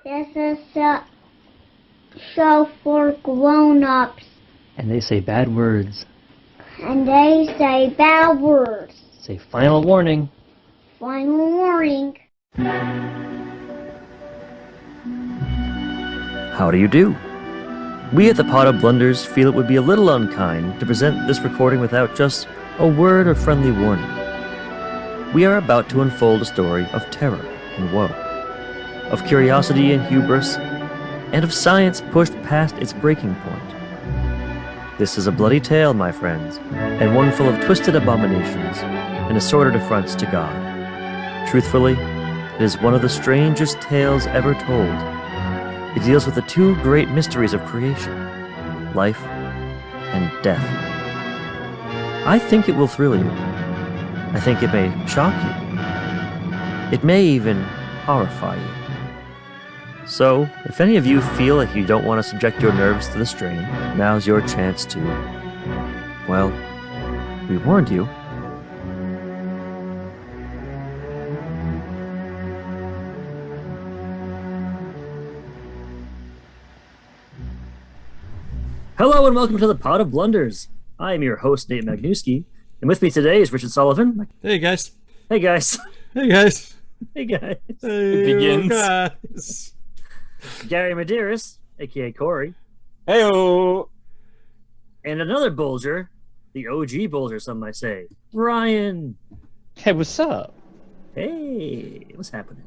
This is a show for grown-ups. And they say bad words. And they say bad words. Say final warning. Final warning. How do you do? We at the Pot of Blunders feel it would be a little unkind to present this recording without just a word of friendly warning. We are about to unfold a story of terror and woe, of curiosity and hubris, and of science pushed past its breaking point. This is a bloody tale, my friends, and one full of twisted abominations and assorted affronts to God. Truthfully, it is one of the strangest tales ever told. It deals with the two great mysteries of creation, life and death. I think it will thrill you. I think it may shock you. It may even horrify you. So, if any of you feel like you don't want to subject your nerves to the strain, now's your chance to, well, we warned you. Hello and welcome to the Pot of Blunders. I am your host, Nate Magnuski, and with me today is Richard Sullivan. Hey guys. Hey guys. Hey guys. Hey guys. Hey, It begins. guys. Gary Medeiros, aka Corey. Heyo. And another Bulger, the OG Bulger, some might say, Ryan. Hey, what's up? Hey, what's happening?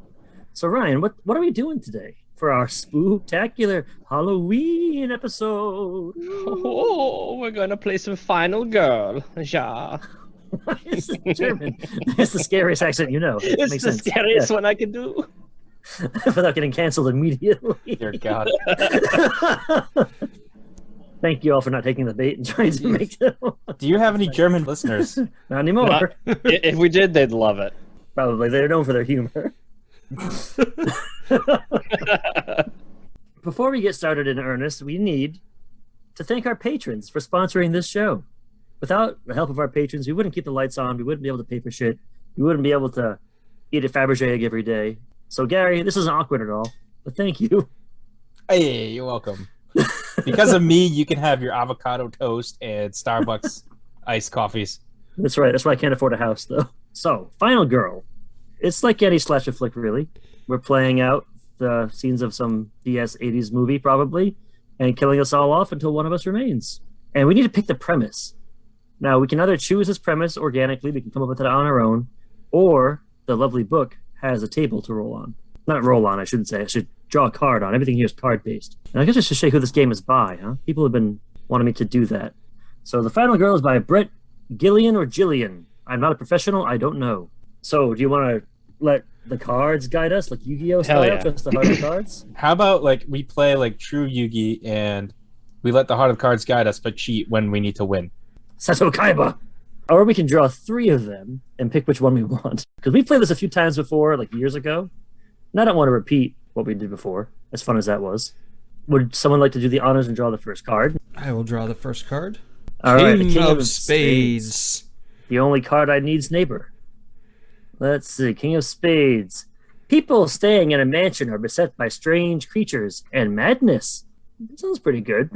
So Ryan, what are we doing today for our Spooktacular Halloween episode? Oh, we're gonna play some Final Girl. Ja. Why is it German? That's the scariest accent you know. It It's makes the sense. scariest one I can do. Without getting canceled immediately. Dear God. Thank you all for not taking the bait and trying to make them. Do you have any German listeners? Not anymore. If we did, they'd love it. Probably. They're known for their humor. Before we get started in earnest, we need to thank our patrons for sponsoring this show. Without the help of our patrons, we wouldn't keep the lights on. We wouldn't be able to pay for shit. We wouldn't be able to eat a Fabergé egg every day. So, Gary, this isn't awkward at all, but thank you. Hey, you're welcome. Because of me, you can have your avocado toast and Starbucks iced coffees. That's right. That's why I can't afford a house, though. So, Final Girl. It's like any slasher flick, really. We're playing out the scenes of some BS 80s movie, probably, and killing us all off until one of us remains. And we need to pick the premise. Now, we can either choose this premise organically, we can come up with it on our own, or the lovely book has a table to roll on. Not roll on, I shouldn't say. I should draw a card on. Everything here is card-based. And I guess I should say who this game is by, huh? People have been wanting me to do that. So The Final Girl is by Brett Gillian or Jillian. I'm not a professional. I don't know. So do you want to let the cards guide us, like Yu-Gi-Oh style, Hell yeah. just the heart of cards? How about like we play like true Yugi and we let the heart of cards guide us, but cheat when we need to win? Sato Kaiba! Or we can draw three of them and pick which one we want. Because we played this a few times before, like years ago. And I don't want to repeat what we did before, as fun as that was. Would someone like to do the honors and draw the first card? I will draw the first card. All right, the King of Spades. The only card I need's neighbor. Let's see, King of Spades. People staying in a mansion are beset by strange creatures and madness. That sounds pretty good.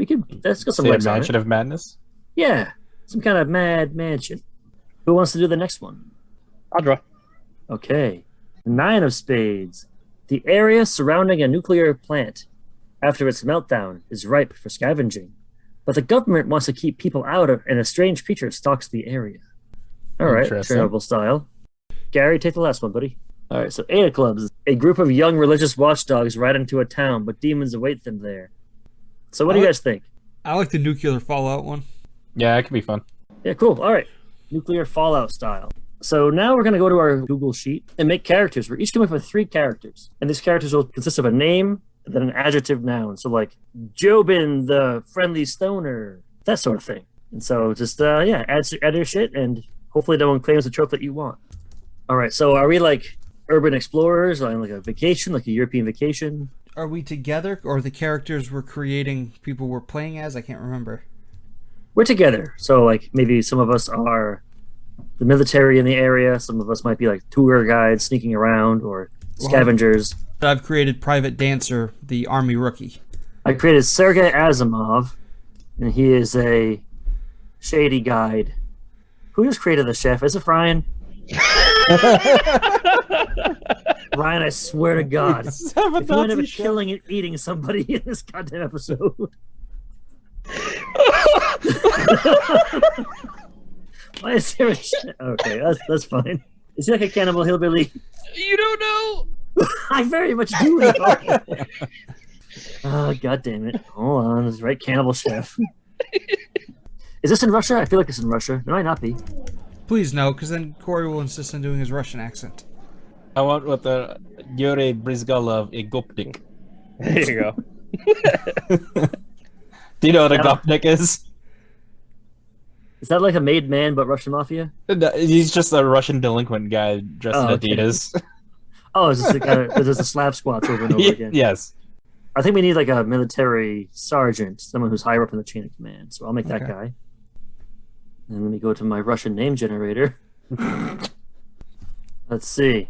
That's got some Say a legs on it. mansion of madness? Yeah, some kind of mad mansion. Who wants to do the next one? I'll draw. Okay. Nine of Spades. The area surrounding a nuclear plant after its meltdown is ripe for scavenging, but the government wants to keep people out of, and a strange creature stalks the area. All right, Interesting. Chernobyl style. Gary, take the last one, buddy. All right, so Eight of Clubs. A group of young religious watchdogs ride into a town, but demons await them there. So what do you guys think? I like the nuclear fallout one. Yeah, it could be fun. Yeah, cool. All right. Nuclear Fallout style. So now we're going to go to our Google sheet and make characters. We're each coming up with three characters. And these characters will consist of a name and then an adjective noun. So like Jobin, the friendly stoner, that sort of thing. And so just, add your shit and hopefully no one claims the trope that you want. All right. So are we like urban explorers on like a vacation, like a European vacation? Are we together, or the characters we're creating people we're playing as? I can't remember. We're together. So like maybe some of us are the military in the area. Some of us might be like tour guides sneaking around or scavengers. I've created Private Dancer, the army rookie. I created Sergei Asimov, and he is a shady guide. Who just created the chef? Is it Ryan? Ryan, I swear to God, if you end up killing and eating somebody in this goddamn episode. Why is there okay, that's fine. Is he like a cannibal hillbilly? You don't know. I very much do know. Oh, God damn it. Hold on, this is right, cannibal chef. Is this in Russia? I feel like it's in Russia. It might not be. Please no, because then Corey will insist on doing his Russian accent. I want what the Yuri Brizgalov a Gopnik. There you go. Do you know what a Gopnik is? Is that like a made man but Russian mafia? No, he's just a Russian delinquent guy dressed in Adidas. Oh, is this the kind of there's the slap squats over and over again? Yes. I think we need like a military sergeant, someone who's higher up in the chain of command. So I'll make that guy. And let me go to my Russian name generator. Let's see.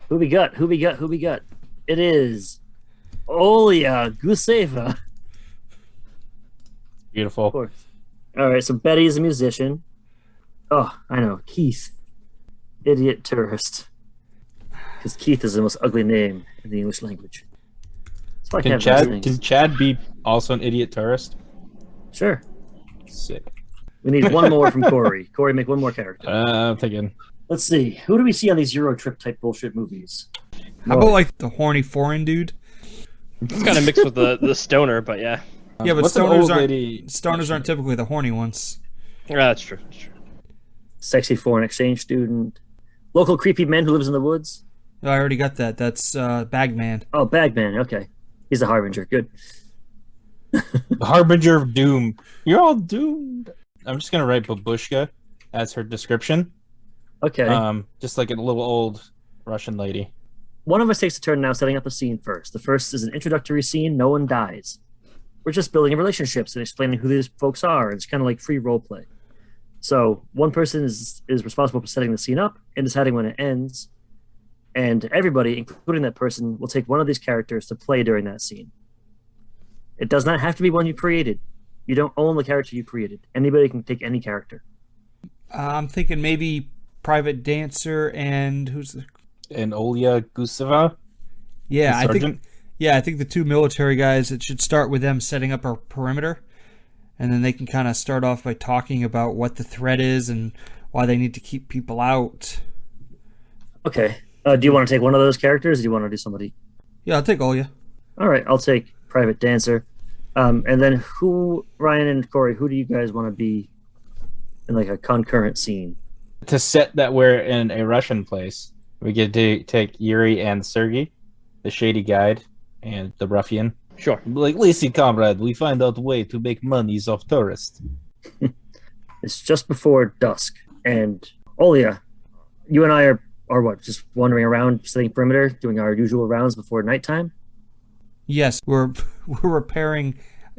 Who we got? It is Olya Guseva. Beautiful. Of course. All right, so Betty is a musician. Oh, I know. Keith. Idiot tourist. Because Keith is the most ugly name in the English language. So Can Chad be also an idiot tourist? Sure. Sick. We need one more from Corey. Corey, make one more character. I'm thinking. Let's see. Who do we see on these Euro trip type bullshit movies? How about like the horny foreign dude? It's kind of mixed with the stoner, but yeah. Yeah, but What's an old lady? stoners aren't typically the horny ones. Yeah, that's true. That's true. Sexy foreign exchange student. Local creepy man who lives in the woods. Oh, I already got that. That's Bagman. Oh, Bagman. Okay. He's the harbinger. Good. The Harbinger of Doom. You're all doomed. I'm just gonna write Babushka as her description. Okay. Just like a little old Russian lady. One of us takes a turn now setting up the scene first. The first is an introductory scene. No one dies. We're just building relationships and explaining who these folks are. It's kind of like free role play. So one person is responsible for setting the scene up and deciding when it ends. And everybody, including that person, will take one of these characters to play during that scene. It does not have to be one you created. You don't own the character you created. Anybody can take any character. I'm thinking maybe Private Dancer and who's the... And Olya Guseva. Yeah, I Sergeant? think the two military guys, it should start with them setting up a perimeter, and then they can kind of start off by talking about what the threat is and why they need to keep people out. Okay. Do you want to take one of those characters, or do you want to do somebody? Yeah, I'll take Olya. All right, I'll take Private Dancer. And then Ryan and Corey, who do you guys want to be in like a concurrent scene? To set that we're in a Russian place, we get to take Yuri and Sergei, the shady guide, and the ruffian. Sure. Like, listen, comrade, we find out a way to make monies off tourists. It's just before dusk, and Olya, you and I are what? Just wandering around, setting perimeter, doing our usual rounds before nighttime. Yes, we're repairing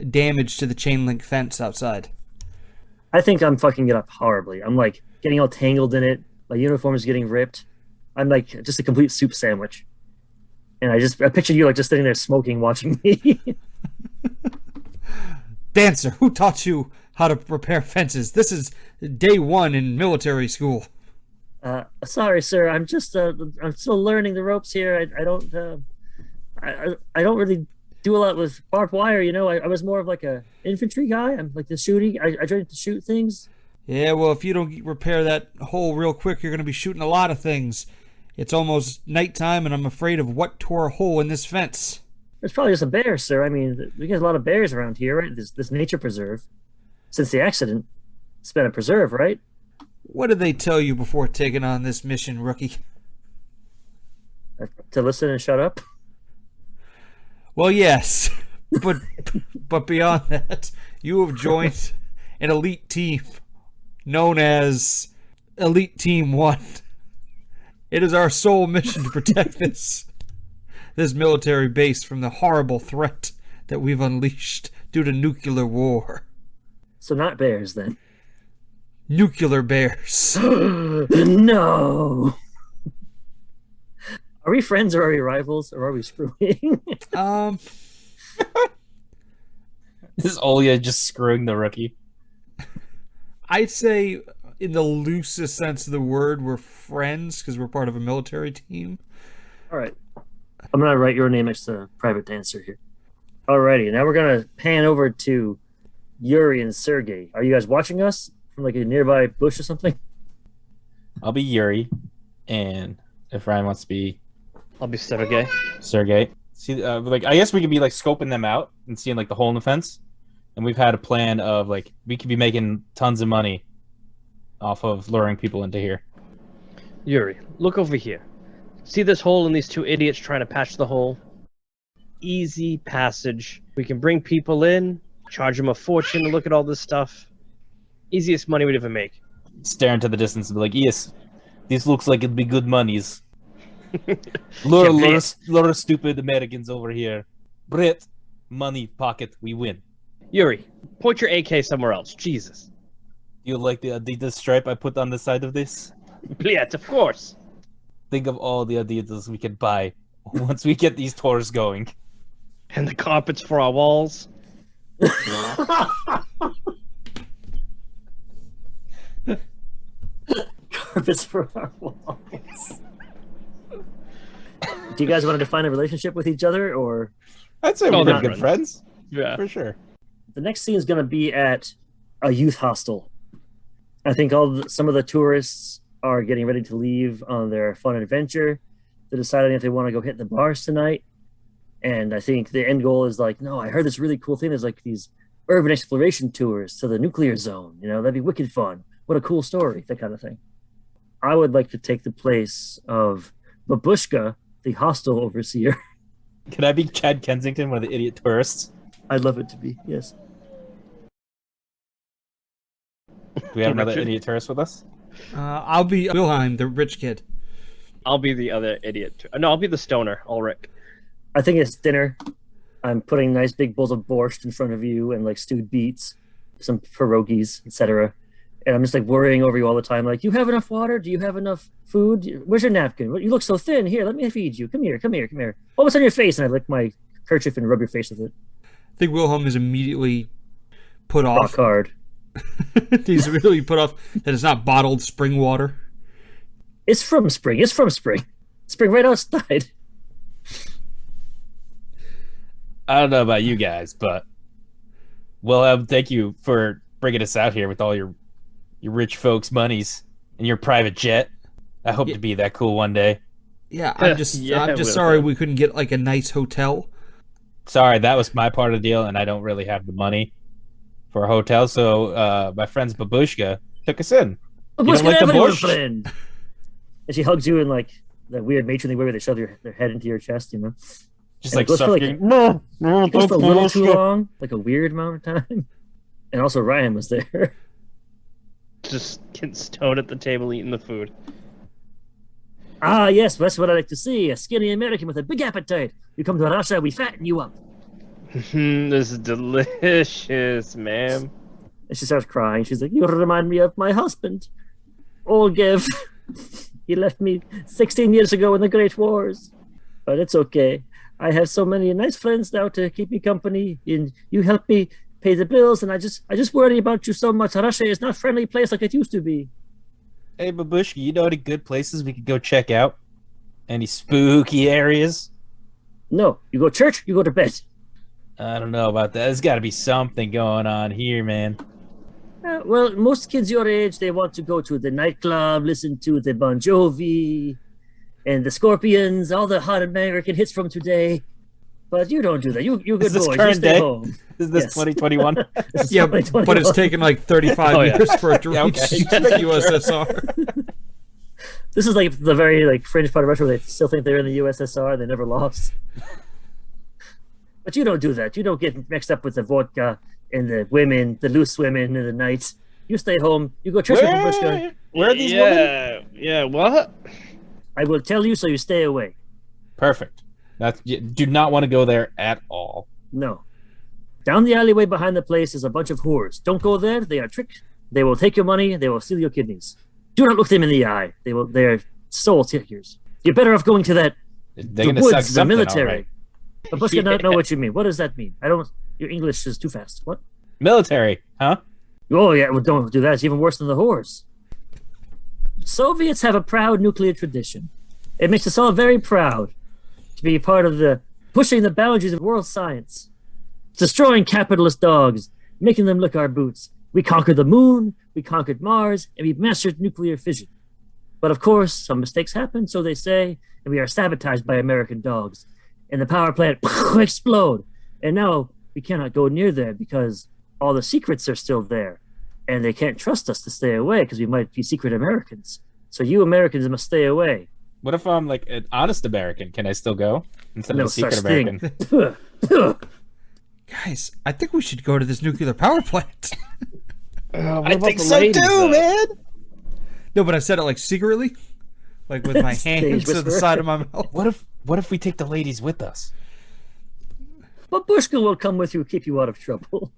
damage to the chain link fence outside. I think I'm fucking it up horribly. I'm like getting all tangled in it. My uniform is getting ripped. I'm like just a complete soup sandwich. And I pictured you like just sitting there smoking, watching me. Dancer, who taught you how to repair fences? This is day one in military school. Sorry, sir. I'm just I'm still learning the ropes here. I don't really do a lot with barbed wire. You know, I was more of like a infantry guy. I'm like the shooting. I tried to shoot things. Yeah, well, if you don't repair that hole real quick, you're going to be shooting a lot of things. It's almost nighttime, and I'm afraid of what tore a hole in this fence. It's probably just a bear, sir. I mean, we get a lot of bears around here, right? This nature preserve. Since the accident, it's been a preserve, right? What did they tell you before taking on this mission, rookie? To listen and shut up? Well, yes, but beyond that, you have joined an elite team known as Elite Team 1. It is our sole mission to protect this military base from the horrible threat that we've unleashed due to nuclear war. So not bears, then. Nuclear bears. No! Are we friends or are we rivals or are we screwing? This is Olya just screwing the rookie. I'd say, in the loosest sense of the word, we're friends because we're part of a military team. All right. I'm going to write your name next to Private Dancer here. Alrighty, now we're going to pan over to Yuri and Sergey. Are you guys watching us from like a nearby bush or something? I'll be Yuri, and if Ryan wants to be I'll be Sergey. Sergey. See, like I guess we could be like scoping them out and seeing like the hole in the fence. And we've had a plan of like we could be making tons of money off of luring people into here. Yuri, look over here. See this hole and these two idiots trying to patch the hole? Easy passage. We can bring people in, charge them a fortune to look at all this stuff. Easiest money we'd ever make. Stare into the distance and be like, yes, this looks like it'd be good monies. Lure stupid Americans over here. Brett, money pocket, we win. Yuri, point your AK somewhere else. Jesus. You like the Adidas stripe I put on the side of this? Yes, of course. Think of all the Adidas we could buy once we get these tours going. And the carpets for our walls. Carpets for our walls. Do you guys want to define a relationship with each other, or I'd say Oh, we're they're good friends. Yeah. For sure. the next scene is going to be at a youth hostel? I think some of the tourists are getting ready to leave on their fun adventure. They're deciding if they want to go hit the bars tonight. And I think the end goal is like, no, I heard this really cool thing. There's like these urban exploration tours to the nuclear zone. You know, that'd be wicked fun. What a cool story, that kind of thing. I would like to take the place of Babushka, the hostel overseer. Could I be Chad Kensington, one of the idiot tourists? I'd love it to be, yes. Do we have another Richard? idiot tourist with us? I'll be Wilhelm, the rich kid. I'll be the other idiot. No, I'll be the stoner, Ulrich. I think it's dinner. I'm putting nice big bowls of borscht in front of you and like stewed beets, some pierogies, etc. And I'm just like worrying over you all the time. Like, you have enough water? Do you have enough food? Where's your napkin? You look so thin. Here, let me feed you. Come here, come here, come here. Oh, what's on your face? And I lick my kerchief and rub your face with it. I think Wilhelm is immediately put Rock off. hard. He's really put off that it's not bottled spring water. It's from spring. It's from spring. Spring right outside. I don't know about you guys, but well, thank you for bringing us out here with all your rich folks' monies and your private jet. I hope to be that cool one day. Yeah, I'm just sorry we couldn't get like a nice hotel. Sorry, that was my part of the deal, and I don't really have the money for a hotel. So my friend's Babushka took us in. What's don't like gonna the happen, bush? friend? And she hugs you in like that weird matronly way where they shove their head into your chest, you know? Just And like it goes for, like, suffocating. It goes for a little too long, like a weird amount of time. And also Ryan was there. Just getting stoned at the table eating the food. Ah, yes, that's what I like to see. A skinny American with a big appetite. You come to Russia, we fatten you up. This is delicious, ma'am. And she starts crying. She's like, you remind me of my husband. Olgev. He left me 16 years ago in the Great Wars. But it's okay. I have so many nice friends now to keep me company. And you help me pay the bills. And I just worry about you so much. Russia is not a friendly place like it used to be. Hey, Babushka, you know any good places we could go check out? Any spooky areas? No, you go to church, you go to bed. I don't know about that. There's got to be something going on here, man. Well, most kids your age, they want to go to the nightclub, listen to the Bon Jovi and the Scorpions, all the hot American hits from today. But you don't do that. You good Is this boys. You current stay day? home. Is this Yes. 2021? This is Yeah, 2021. but it's taken like 35 Oh, yeah. years for it to Yeah, reach okay. the USSR. This is like the very like fringe part of Russia where they still think they're in the USSR and they never lost. But you don't do that. You don't get mixed up with the vodka and the women, the loose women in the night. You stay home. You go to church with Babushka. Where are these women? Yeah, what? I will tell you so you stay away. Perfect. Do not want to go there at all. No. Down the alleyway behind the place is a bunch of whores. Don't go there. They are tricked. They will take your money. They will steal your kidneys. Do not look them in the eye. They're soul takers. You're better off going to that They're The gonna suck woods, the something, military. all right. But Bushka don't know what you mean. What does that mean? Your English is too fast. What? Military, huh? Oh, yeah, well, don't do that. It's even worse than the horse. Soviets have a proud nuclear tradition. It makes us all very proud to be part of the pushing the boundaries of world science, destroying capitalist dogs, making them lick our boots. We conquered the moon, we conquered Mars, and we mastered nuclear fission. But of course, some mistakes happen, so they say, and we are sabotaged by American dogs. And the power plant explode. And now we cannot go near there because all the secrets are still there. And they can't trust us to stay away because we might be secret Americans. So you Americans must stay away. What if I'm like an honest American? Can I still go instead No of a secret such American? thing. Guys, I think we should go to this nuclear power plant. I think so too, man. No, but I said it like secretly, like with my Stage hands to the whisperer. side of my mouth. What if we take the ladies with us? But Bushka will come with you, keep you out of trouble.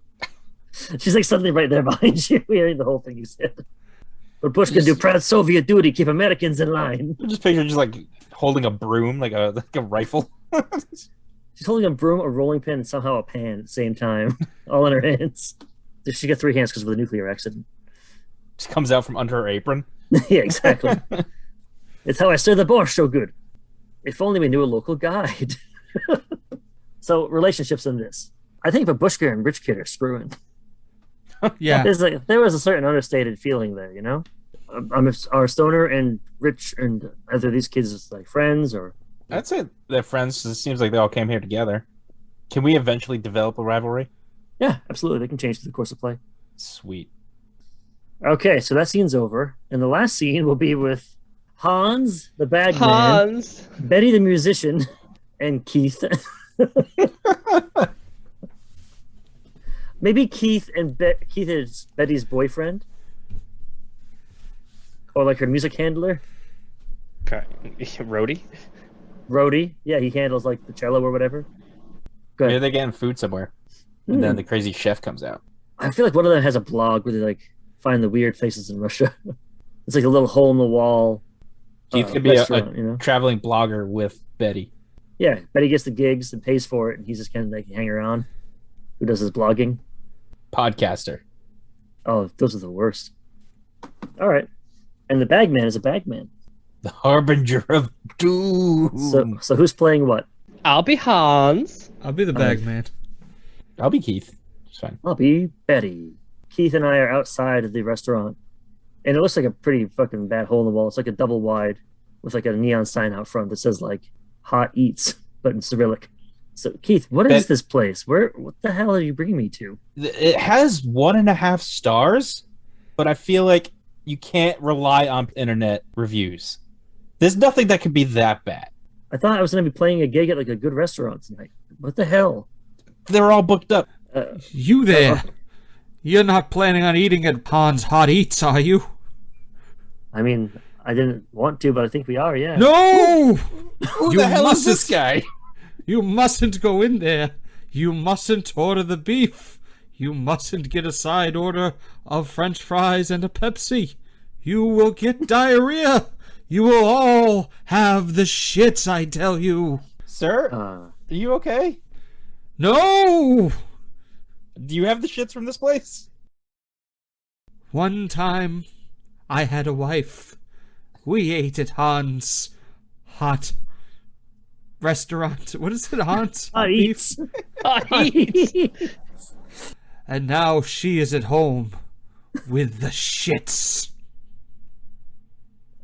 She's like suddenly right there behind you, hearing the whole thing you said. But Bushka do proud Soviet duty, keep Americans in line. I just picture just like holding a broom, like a rifle. She's holding a broom, a rolling pin, and somehow a pan at the same time, all in her hands. She got 3 hands because of the nuclear accident. Just comes out from under her apron. Yeah, exactly. It's how I stir the borscht so good. If only we knew a local guide. So relationships in this. I think the Bushka and Rich Kid are screwing. Yeah, There was a certain understated feeling there, you know? Are Stoner and Rich and either these kids like friends or... I'd say they're friends. It seems like they all came here together. Can we eventually develop a rivalry? Yeah, absolutely. They can change through the course of play. Sweet. Okay, so that scene's over. And the last scene will be with Hans, the bagman, Hans. Betty, the musician, and Keith. Maybe Keith and Keith is Betty's boyfriend, or like her music handler, Okay. Rhodey. Rhodey. Yeah, he handles like the cello or whatever. Go Maybe ahead. they're getting food somewhere. And then the crazy chef comes out. I feel like one of them has a blog where they like find the weird places in Russia. It's like a little hole in the wall. Keith could be a restaurant, you know? traveling blogger with Betty. Yeah, Betty gets the gigs and pays for it, and he's just kind of like hang around. Who does his blogging? Podcaster. Oh, those are the worst. All right, and the bagman is a bagman. The harbinger of doom. So who's playing what? I'll be Hans. I'll be the bag man. I'll be Keith. It's fine. I'll be Betty. Keith and I are outside of the restaurant, and it looks like a pretty fucking bad hole in the wall. It's like a double wide with like a neon sign out front that says like "Hot Eats," but in Cyrillic. So Keith, what is this place? What the hell are you bringing me to? It has 1.5 stars, but I feel like you can't rely on internet reviews. There's nothing that could be that bad. I thought I was going to be playing a gig at like a good restaurant tonight. What the hell? They're all booked up. You there? You're not planning on eating at Hans Hot Eats, are you? I mean, I didn't want to, but I think we are. Yeah. No! Who the hell is this guy? You mustn't go in there. You mustn't order the beef. You mustn't get a side order of French fries and a Pepsi. You will get diarrhea. You will all have the shits, I tell you. Sir, are you okay? No! Do you have the shits from this place? One time, I had a wife. We ate at Hans' hot restaurant. What is it, Hans? Hot Eats. And now she is at home with the shits.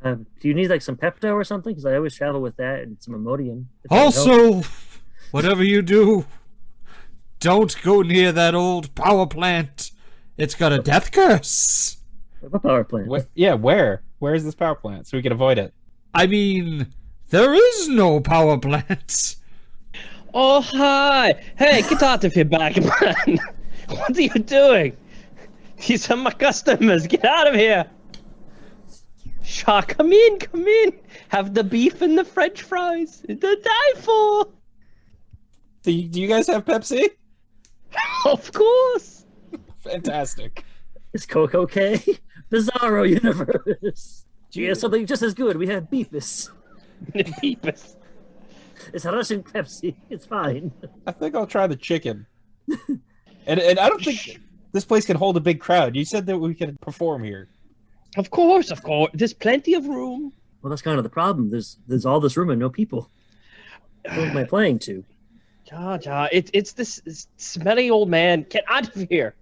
Do you need like some Pepto or something? Because I always travel with that and some Imodium. if that helps. Also, whatever you do, don't go near that old power plant. It's got a death curse. What power plant? Where? Where is this power plant so we can avoid it? I mean, there is no power plant. Oh, hi. Hey, get out of here, bagman. What are you doing? These are my customers. Get out of here. Shaw, come in, come in. Have the beef and the French fries. To die for. Do you guys have Pepsi? Of course. Fantastic. Is Coco okay? Bizarro universe. We have something just as good. We have Beefus. Beefus. It's Russian Pepsi. It's fine. I think I'll try the chicken. And I don't think this place can hold a big crowd. You said that we could perform here. Of course. There's plenty of room. Well, that's kind of the problem. There's all this room and no people. Who am I playing to? It's this smelly old man. Get out of here.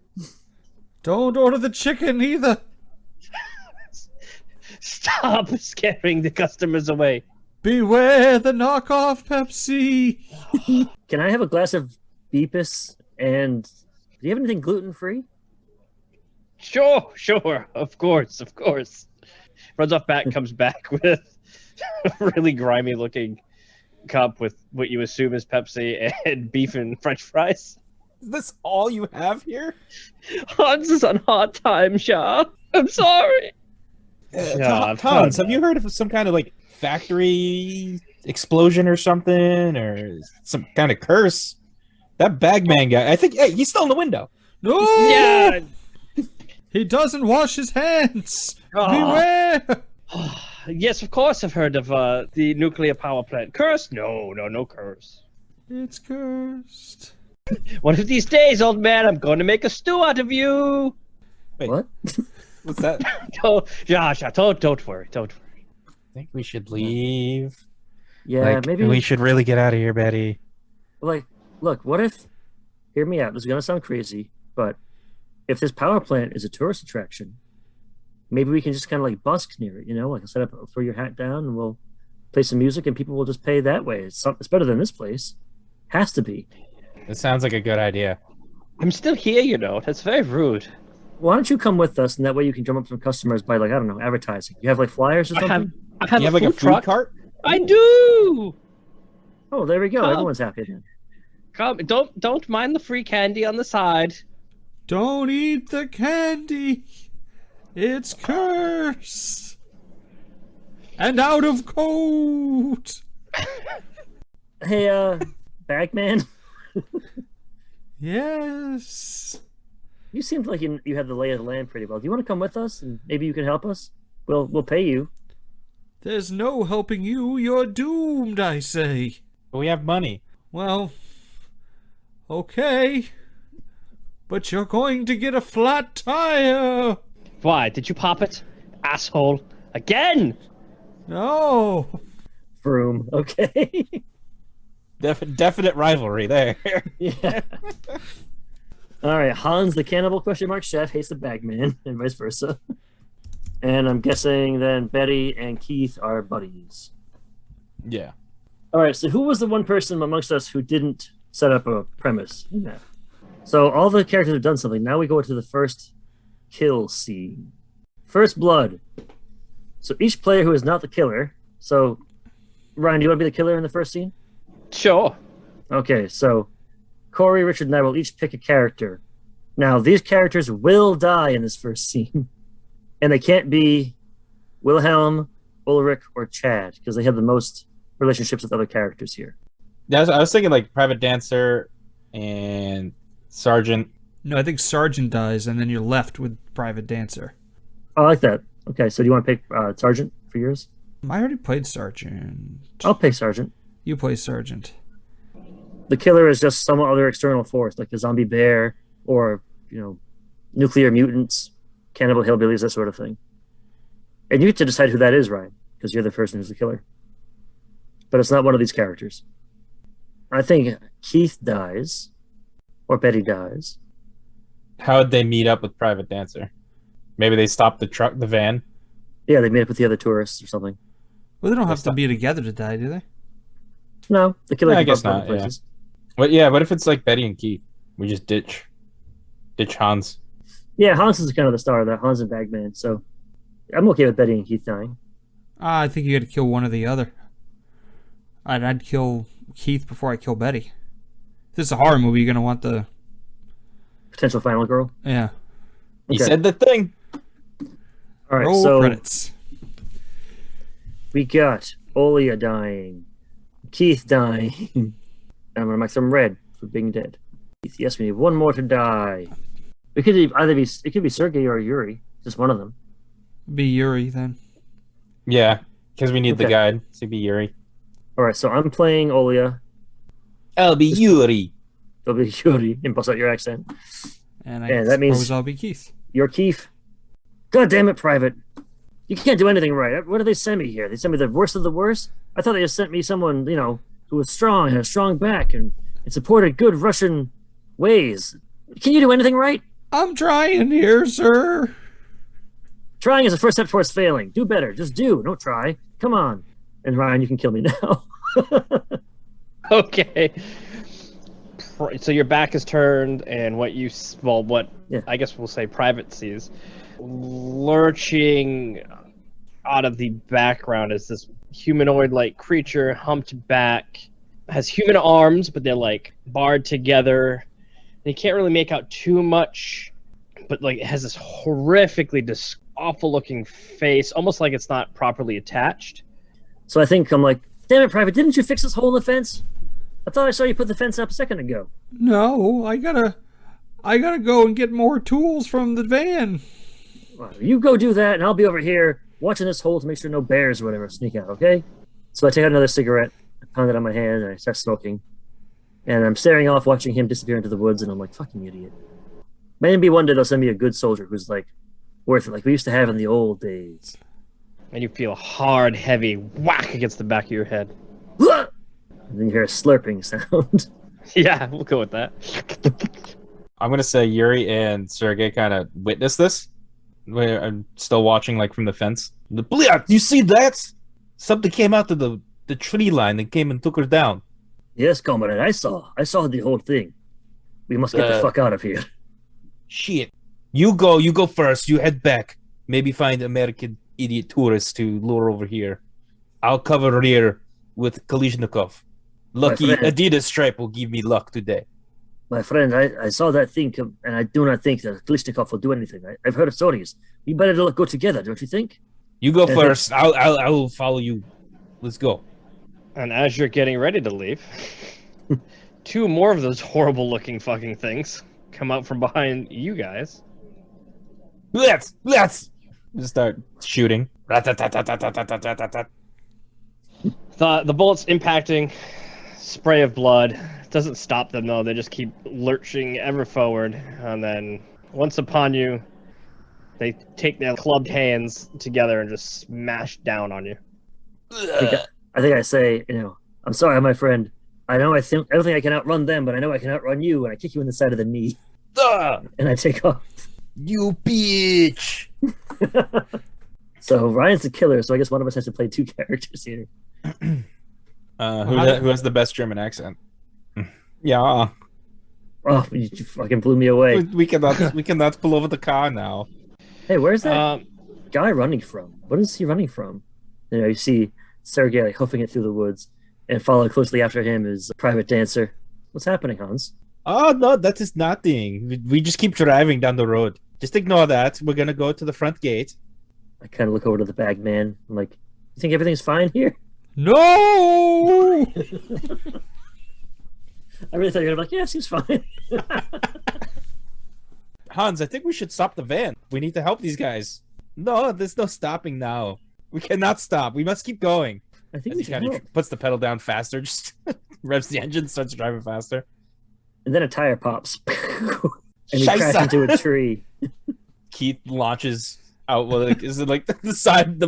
Don't order the chicken either. Stop scaring the customers away. Beware the knockoff Pepsi. Can I have a glass of Beepus? And do you have anything gluten-free? Sure. Of course. Runs off back, comes back with a really grimy-looking cup with what you assume is Pepsi and beef and French fries. Is this all you have here? Hans is on hard time, Shaw. I'm sorry. Hans, have you heard of some kind of like factory explosion or something, or some kind of curse? That bagman guy, I think he's still in the window. No! Yeah. He doesn't wash his hands. Beware! Yes, of course I've heard of the nuclear power plant. Cursed? No curse. It's cursed. One of these days, old man, I'm going to make a stew out of you. Wait, What? what's that? Don't worry. I think we should leave. Yeah, maybe. We should really get out of here, Betty. Like, look, what if? Hear me out. This is gonna sound crazy, but if this power plant is a tourist attraction, maybe we can just kind of like busk near it. Like set up, throw your hat down, and we'll play some music, and people will just pay that way. It's better than this place. Has to be. That sounds like a good idea. I'm still here, That's very rude. Why don't you come with us, and that way you can drum up some customers by like I don't know, advertising. You have like flyers or something. I have You have like a food truck. cart? I do. Oh, there we go. Come. Everyone's happy then. Come, don't mind the free candy on the side. Don't eat the candy. It's cursed. And out of code. Hey, Bagman. Yes. You seemed like you had the lay of the land pretty well. Do you want to come with us, and maybe you can help us? We'll pay you. There's no helping you. You're doomed, I say. But we have money. Well, okay. But you're going to get a flat tire. Why? Did you pop it? Asshole. Again! No. Vroom. Okay. Definite rivalry there. Yeah. All right. Hans, the cannibal ? Chef hates the Bagman, and vice versa. And I'm guessing then Betty and Keith are buddies. Yeah. All right. So who was the one person amongst us who didn't set up a premise in that? So all the characters have done something. Now we go to the first kill scene. First blood. So each player who is not the killer. So Ryan, do you want to be the killer in the first scene? Sure. Okay, so Corey, Richard, and I will each pick a character. Now, these characters will die in this first scene. And they can't be Wilhelm, Ulrich, or Chad, because they have the most relationships with other characters here. I was thinking like Private Dancer and Sergeant. No, I think Sergeant dies, and then you're left with Private Dancer. I like that. Okay, so do you want to pick Sergeant for yours? I already played Sergeant. I'll pick Sergeant. You play Sergeant. The killer is just some other external force, like a zombie bear or, nuclear mutants, cannibal hillbillies, that sort of thing. And you get to decide who that is, Ryan, because you're the person who's the killer. But it's not one of these characters. I think Keith dies, or Betty dies. How would they meet up with Private Dancer? Maybe they stop the van. Yeah, they meet up with the other tourists or something. Well, they don't have to be together to die, do they? No, the killer. I can guess go not. other Yeah. places. But yeah, what if it's like Betty and Keith? We just ditch Hans. Yeah, Hans is kind of the star of that. Hans and Bagman. So I'm okay with Betty and Keith dying. I think you got to kill one or the other. I'd kill Keith before I kill Betty. If this is a horror movie, you're gonna want the Potential final girl. yeah. You Okay. said the thing. All right, Roll so credits. we got Olia dying, Keith dying. I'm gonna make some red for being dead. Keith, yes, we need one more to die. It could be Sergei or Yuri, just one of them. Be Yuri then. Yeah, because we need the Okay. guide. So it'd be Yuri. All right, so I'm playing Olia. I'll be Yuri. It'll be Yuri, and bust out your accent. And I that suppose means- I'll be Keith. You're Keith. God damn it, Private. You can't do anything right. What did they send me here? They sent me the worst of the worst? I thought they just sent me someone, who was strong, had a strong back, and supported good Russian ways. Can you do anything right? I'm trying here, sir. Trying is the first step towards failing. Do better. Just do. Don't try. Come on. And Ryan, you can kill me now. Okay. So your back is turned, and what Yeah. I guess we'll say Private sees, lurching out of the background is this humanoid-like creature, humped back, has human arms, but they're like barred together. And you can't really make out too much, but like it has this horrifically awful-looking face, almost like it's not properly attached. So I think I'm like, damn it, Private, didn't you fix this hole in the fence? I thought I saw you put the fence up a second ago. No, I gotta go and get more tools from the van. Well, you go do that, and I'll be over here watching this hole to make sure no bears or whatever sneak out, okay? So I take out another cigarette, I pound it on my hand, and I start smoking. And I'm staring off, watching him disappear into the woods, and I'm like, fucking idiot. Maybe one day they'll send me a good soldier who's, like, worth it, like we used to have in the old days. And you feel a hard, heavy whack against the back of your head. And then you hear a slurping sound. Yeah, we'll go with that. I'm gonna say Yuri and Sergey kind of witnessed this. I'm still watching, like, from the fence. You see that? Something came out of the tree line and came and took her down. Yes, comrade, I saw the whole thing. We must get the fuck out of here. Shit. You go first. You head back. Maybe find American idiot tourists to lure over here. I'll cover rear with Kalishnikov. Lucky My friend. Adidas stripe will give me luck today. My friend, I saw that thing, and I do not think that Kalishnikov will do anything. I've heard of stories. We better go together, don't you think? You go Yeah, first. I will follow you. Let's go. And as you're getting ready to leave, two more of those horrible-looking fucking things come out from behind you guys. Let's just start shooting. Rat-tat-tat-tat-tat-tat-tat-tat. The bullets impacting, spray of blood. Doesn't stop them though. They just keep lurching ever forward, and then once upon you, they take their clubbed hands together and just smash down on you. I think I say, I'm sorry, my friend. I don't think I can outrun them, but I know I can outrun you, and I kick you in the side of the knee, and I take off. You bitch! So Ryan's the killer, so I guess one of us has to play two characters here. Who has the best German accent? Yeah. Oh, you fucking blew me away. We cannot pull over the car now. Hey, where's that guy running from? What is he running from? You see Sergey like hoofing it through the woods, and followed closely after him is a private dancer. What's happening, Hans? Oh no, that is nothing. We just keep driving down the road. Just ignore that. We're gonna go to the front gate. I kind of look over to the bag man. I'm like, you think everything's fine here? No! I really thought you were like, yeah, it seems fine. Hans, I think we should stop the van. We need to help these guys. No, there's no stopping now. We cannot stop. We must keep going. I think As we he should kind help. of puts the pedal down faster, just revs the engine, starts driving faster. And then a tire pops. And he Scheiße. crashes into a tree. Keith launches out. Well, like, is it like the side?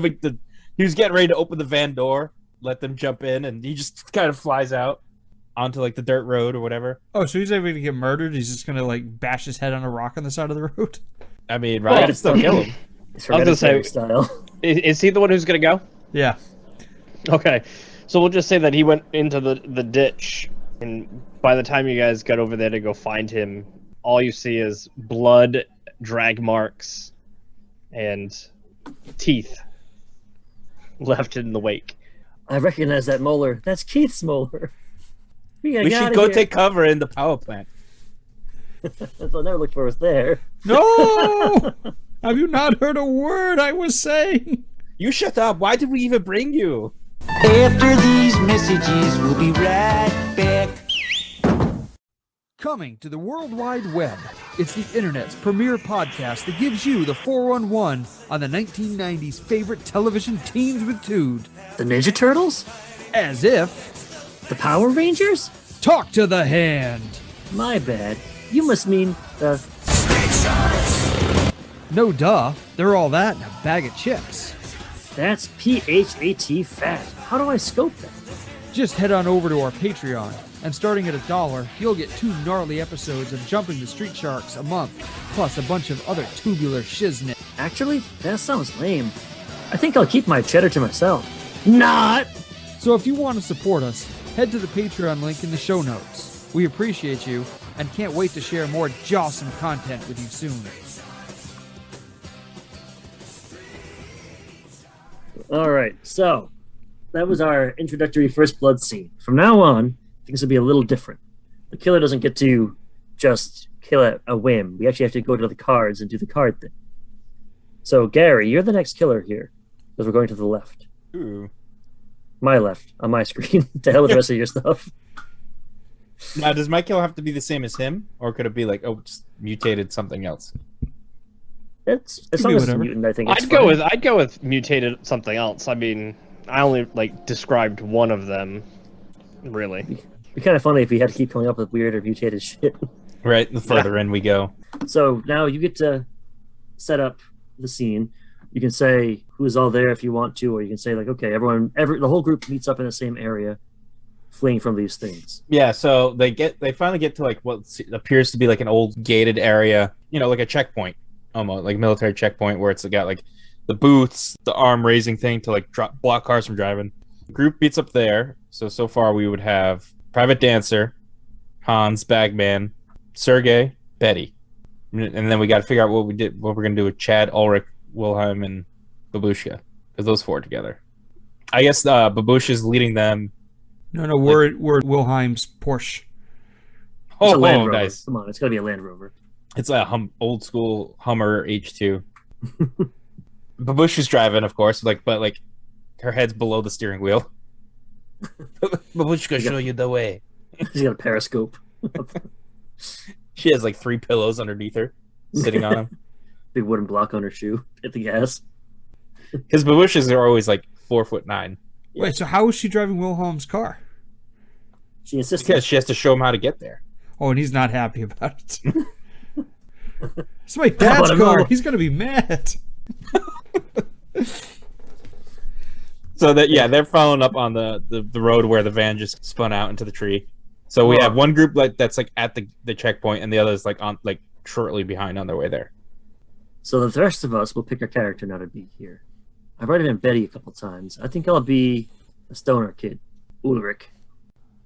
He was getting ready to open the van door, let them jump in, and he just kind of flies out onto like the dirt road or whatever. Oh, so he's able to get murdered? He's just gonna like bash his head on a rock on the side of the road? I mean, Ryan can still kill him. It's I was gonna say- hereditary style. Is he the one who's gonna go? Yeah. Okay, so we'll just say that he went into the ditch, and by the time you guys got over there to go find him, all you see is blood, drag marks, and teeth left in the wake. I recognize that molar. That's Keith's molar. We We should go take cover in the power plant. They'll never look for us there. No! Have you not heard a word I was saying? You shut up. Why did we even bring you? After these messages, we'll be right back. Coming to the World Wide Web, it's the internet's premier podcast that gives you the 411 on the 1990s favorite television teens with Tood. The Ninja Turtles? As if. The Power Rangers? Talk to the hand. My bad. You must mean the... No duh. They're all that in a bag of chips. That's PHAT fat. How do I scope that? Just head on over to our Patreon, and starting at $1, you'll get 2 gnarly episodes of Jumping the Street Sharks a month, plus a bunch of other tubular shiznit. Actually, that sounds lame. I think I'll keep my cheddar to myself. Not! So if you want to support us, head to the Patreon link in the show notes. We appreciate you, and can't wait to share more jawsome content with you soon. Alright, so that was our introductory first blood scene. From now on, things will be a little different. The killer doesn't get to just kill at a whim. We actually have to go to the cards and do the card thing. So, Gary, you're the next killer here, because we're going to the left. Ooh. My left, on my screen. To hell with the rest of your stuff. Now, does my kill have to be the same as him, or could it be like, oh, just mutated something else? It's as Could be long as it's a whatever. mutant, I think it's I'd go with mutated something else. I mean, I only described one of them, really. It'd be kind of funny if we had to keep coming up with weird or mutated shit. Right, the further in we go. So now you get to set up the scene. You can say who's all there if you want to, or you can say like, okay, the whole group meets up in the same area, fleeing from these things. Yeah, so they finally get to like what appears to be like an old gated area, like a checkpoint, almost like a military checkpoint where it's got like the booths, the arm raising thing to like block cars from driving. Group meets up there. So far we would have Private Dancer, Hans, Bagman, Sergey, Betty, and then we got to figure out what we're gonna do with Chad, Ulrich, Wilhelm, and Babushka, because those 4 together. I guess Babushka's leading them. No, we're Wilhelm's Porsche. It's a Oh, Land Rover. nice. Come on, it's gotta be a Land Rover. It's a old school Hummer H2. Babushka's driving, of course, but her head's below the steering wheel. Babushka, show you the way. She's got a periscope. She has like 3 pillows underneath her, sitting on them. Big wooden block on her shoe. Hit the gas. Because Babushkas are always like 4'9". Wait, so how is she driving Wilhelm's car? She insists. Because she has to show him how to get there. Oh, and he's not happy about it. It's my dad's car. He's gonna be mad. So they're following up on the road where the van just spun out into the tree. So we have one group that's like at the checkpoint, and the other is like on like shortly behind on their way there. So the rest of us will pick our character now to be here. I've already been Betty a couple times. I think I'll be a stoner kid, Ulrich.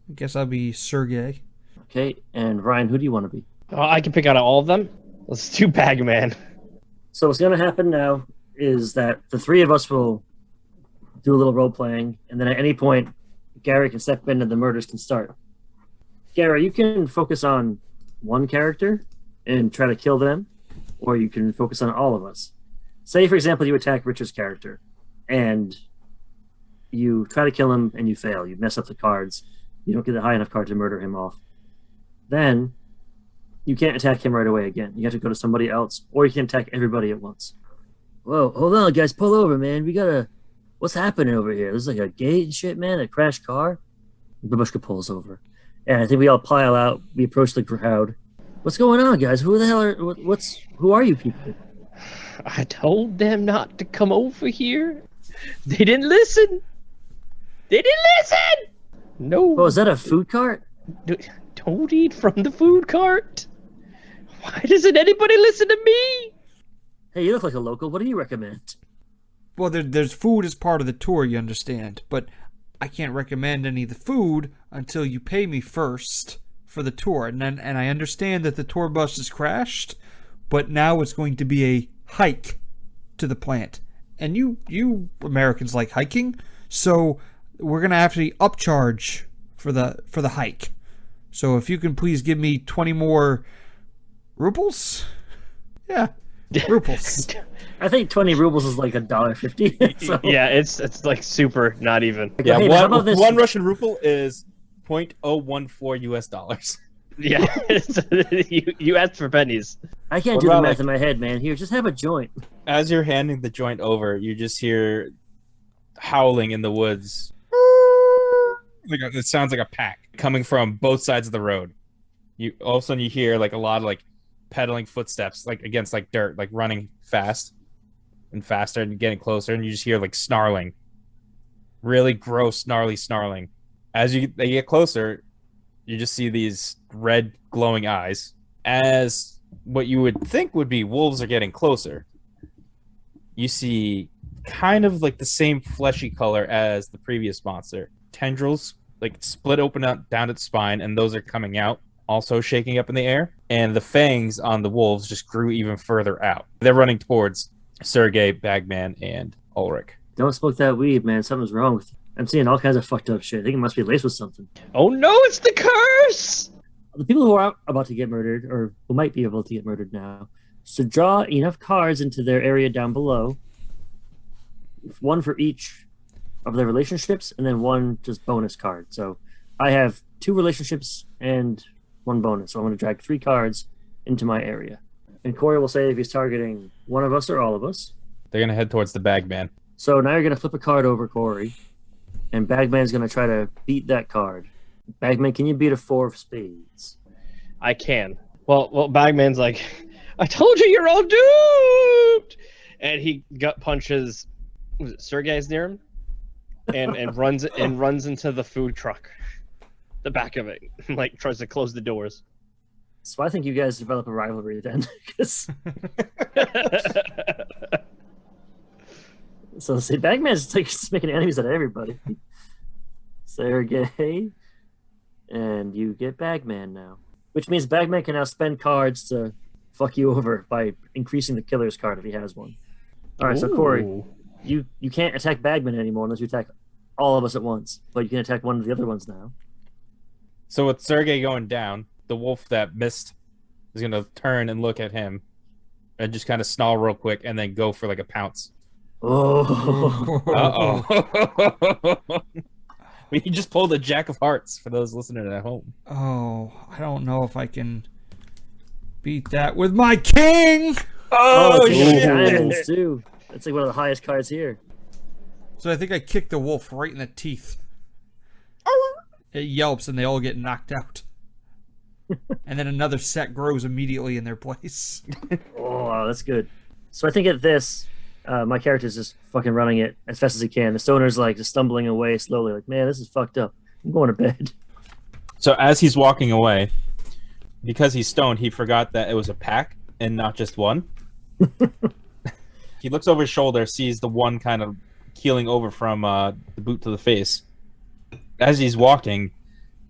I guess I'll be Sergey. Okay, and Ryan, who do you want to be? I can pick out of all of them. Let's do Bagman. So what's going to happen now is that the 3 of us will do a little role playing, and then at any point, Gary can step in and the murders can start. Gary, you can focus on one character and try to kill them, or you can focus on all of us. Say, for example, you attack Richard's character, and you try to kill him, and you fail. You mess up the cards. You don't get a high enough card to murder him off. Then, you can't attack him right away again. You have to go to somebody else, or you can attack everybody at once. Whoa, hold on, guys. Pull over, man. We gotta... What's happening over here? There's like a gate and shit, man. A crashed car. Babushka pulls over. And I think we all pile out. We approach the crowd. What's going on, guys? Who the hell are... Who are you people? I told them not to come over here. They didn't listen. No. Oh, is that a food cart? Don't eat from the food cart. Why doesn't anybody listen to me? Hey, you look like a local. What do you recommend? Well, there's food as part of the tour, you understand. But I can't recommend any of the food until you pay me first for the tour. And I understand that the tour bus has crashed, but now it's going to be a hike to the plant. And you Americans like hiking, so we're gonna have to upcharge for the hike. So if you can please give me 20 more rubles? Yeah, rubles. I think 20 rubles is like $1.50. So. Yeah, it's like super not even. Yeah, Hey, man, how about this? one Russian ruble is $0.014 US. Yeah, you asked for pennies. I can't What do the about, math like- in my head, man. Here, just have a joint. As you're handing the joint over, you just hear howling in the woods. It sounds like a pack coming from both sides of the road. You all of a sudden you hear like a lot of like pedaling footsteps, like against like dirt, like running fast and faster and getting closer, and you just hear like snarling, really gross, gnarly snarling. As they get closer, you just see these red glowing eyes. As what you would think would be wolves are getting closer, you see kind of like the same fleshy color as the previous monster. Tendrils like split open up down its spine, and those are coming out, also shaking up in the air. And the fangs on the wolves just grew even further out. They're running towards Sergey, Bagman, and Ulrich. Don't smoke that weed, man. Something's wrong with you. I'm seeing all kinds of fucked up shit. I think it must be laced with something. Oh no, it's the curse! The people who are about to get murdered, or who might be able to get murdered now, should draw enough cards into their area down below. One for each of their relationships, and then one just bonus card. So I have 2 relationships and 1 bonus. So I'm going to drag 3 cards into my area. And Corey will say if he's targeting one of us or all of us. They're going to head towards the Bagman. So now you're going to flip a card over, Corey. And Bagman's going to try to beat that card. Bagman, can you beat a 4 of spades? I can. Well, Bagman's like, I told you you're all doomed! And he gut punches, was it Sergey's near him? And runs into the food truck. The back of it. Like, tries to close the doors. So I think you guys develop a rivalry then. So see, Bagman's like just making enemies out of everybody. Sergey, and you get Bagman now, which means Bagman can now spend cards to fuck you over by increasing the killer's card if he has one. All right, so Corey, you can't attack Bagman anymore unless you attack all of us at once, but you can attack one of the other ones now. So with Sergey going down, the wolf that missed is going to turn and look at him and just kind of snarl real quick and then go for like a pounce. Oh. Uh-oh. We just pulled a Jack of Hearts for those listening at home. Oh, I don't know if I can beat that with my king. Oh, shit. Diamonds too. That's like one of the highest cards here. So I think I kicked the wolf right in the teeth. It yelps and they all get knocked out. And then another set grows immediately in their place. Oh, wow, that's good. So I think at this, my character's just fucking running it as fast as he can. The stoner's like just stumbling away slowly, like, man, this is fucked up. I'm going to bed. So as he's walking away, because he's stoned, he forgot that it was a pack and not just one. He looks over his shoulder, sees the one kind of keeling over from the boot to the face. As he's walking,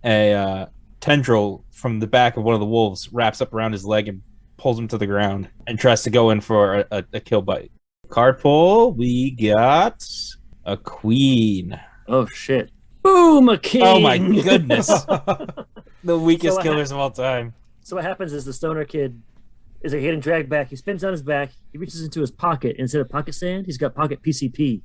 a tendril from the back of one of the wolves wraps up around his leg and pulls him to the ground and tries to go in for a kill bite. Card pull, we got a queen. Oh, shit. Boom, a king! Oh, my goodness. The weakest killers of all time. So what happens is the stoner kid is like getting dragged back. He spins on his back. He reaches into his pocket. Instead of pocket sand, he's got pocket PCP.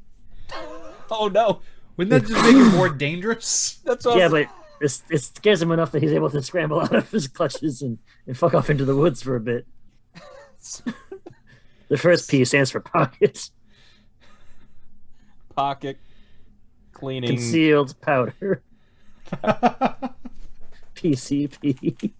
Oh, no. Wouldn't that just make it more dangerous? That's awesome. Yeah, but it scares him enough that he's able to scramble out of his clutches and fuck off into the woods for a bit. The first P stands for pocket. Pocket cleaning. Concealed powder. PCP.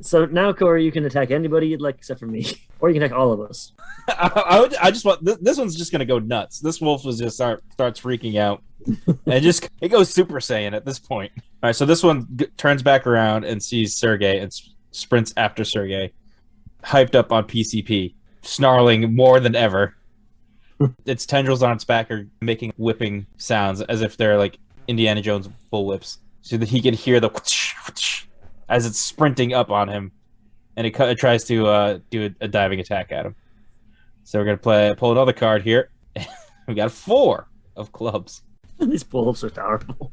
So now, Corey, you can attack anybody you'd like except for me. Or you can attack all of us. I just want this one's just gonna go nuts. This wolf was just starts freaking out, and it goes Super Saiyan at this point. All right, so this one turns back around and sees Sergey and sprints after Sergey, hyped up on PCP, snarling more than ever. Its tendrils on its back are making whipping sounds as if they're like Indiana Jones bullwhips, so that he can hear the whoosh, whoosh, as it's sprinting up on him, and it tries to do a diving attack at him. So we're gonna pull another card here. We got 4 of clubs. These wolves are powerful.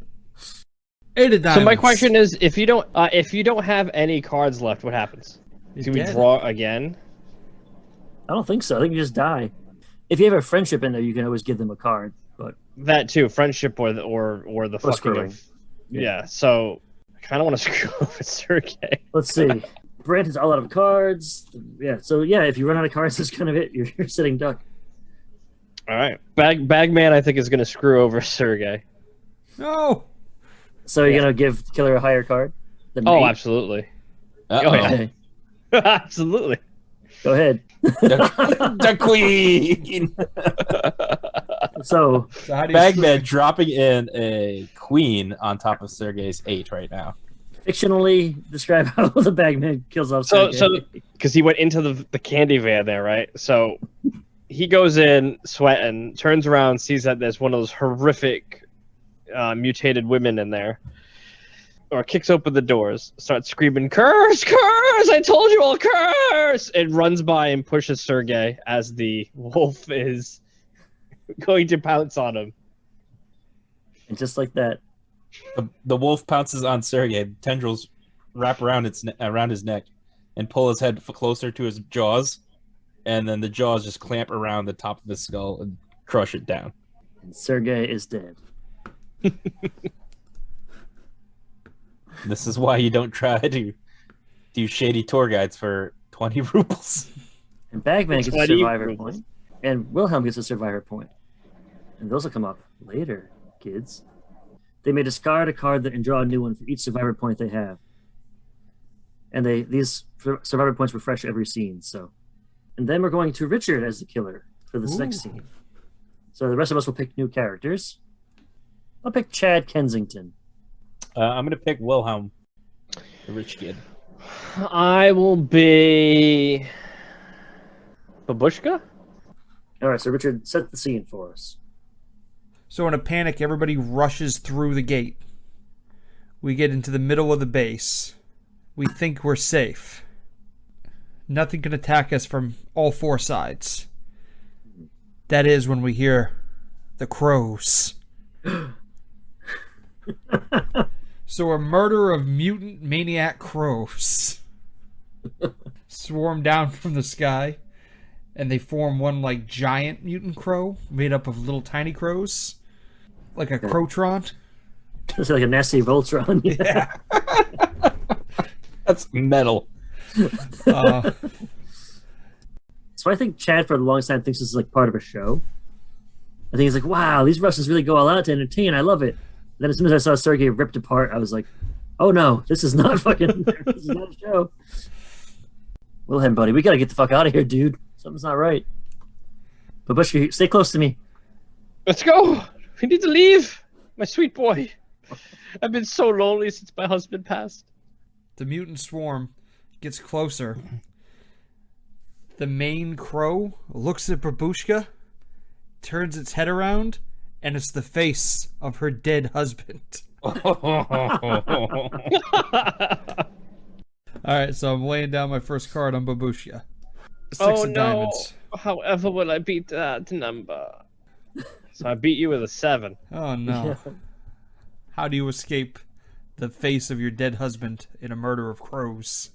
8 of diamonds. So my question is, if you don't have any cards left, what happens? Do we draw again? I don't think so. I think you just die. If you have a friendship in there, you can always give them a card. But that too, friendship or the fucking screwing. Yeah. So I kind of want to screw over Sergey. Let's see. Brant is all out of cards. Yeah. So yeah, if you run out of cards, that's kind of it. You're sitting duck. All right. Bagman, I think, is going to screw over Sergey. No. So you're gonna give the killer a higher card? Than Oh, me? absolutely. Uh-oh. Okay. Absolutely. Go ahead. The queen. So So how do you Bagman dropping in a queen on top of Sergei's 8 right now. fictionally describe how the bagman kills off So Sergei. because he went into the candy van there, right? So he goes in sweating, turns around, sees that there's one of those horrific mutated women in there, or kicks open the doors, starts screaming, "Curse! Curse! I told you all, curse!" And runs by and pushes Sergei as the wolf is going to pounce on him. And just like that, The wolf pounces on Sergei. Tendrils wrap around around his neck and pull his head closer to his jaws, and then the jaws just clamp around the top of his skull and crush it down. and Sergei is dead. This is why you don't try to do shady tour guides for 20 rubles. And Bagman gets a 20 survivor rubles. point, and Wilhelm gets a survivor point. And those will come up later, kids. They may discard a card and draw a new one for each survivor point they have. And these survivor points refresh every scene. So, and then we're going to Richard as the killer for this next scene. So the rest of us will pick new characters. I'll pick Chad Kensington. I'm going to pick Wilhelm, the rich kid. I will be Babushka. All right, so Richard, set the scene for us. So in a panic, everybody rushes through the gate. We get into the middle of the base. We think we're safe. Nothing can attack us from all four sides. That is when we hear the crows. So a murder of mutant maniac crows swarm down from the sky, and they form one like giant mutant crow made up of little tiny crows, like a Crowtron. It's like a nasty Voltron. Yeah. That's metal. So I think Chad for the longest time thinks this is like part of a show. I think he's like, wow, these Russians really go all out to entertain. I love it. Then as soon as I saw Sergei ripped apart, I was like, oh no, this is not fucking, this is not a show. Wilhelm, buddy, we gotta get the fuck out of here, dude. Something's not right. Babushka, stay close to me. Let's go. We need to leave. My sweet boy. I've been so lonely since my husband passed. The mutant swarm gets closer. The main crow looks at Babushka, turns its head around, and it's the face of her dead husband. Alright, so I'm laying down my first card on Babushka. Six of diamonds. However will I beat that number? So I beat you with a 7. Oh no. How do you escape the face of your dead husband in a murder of crows?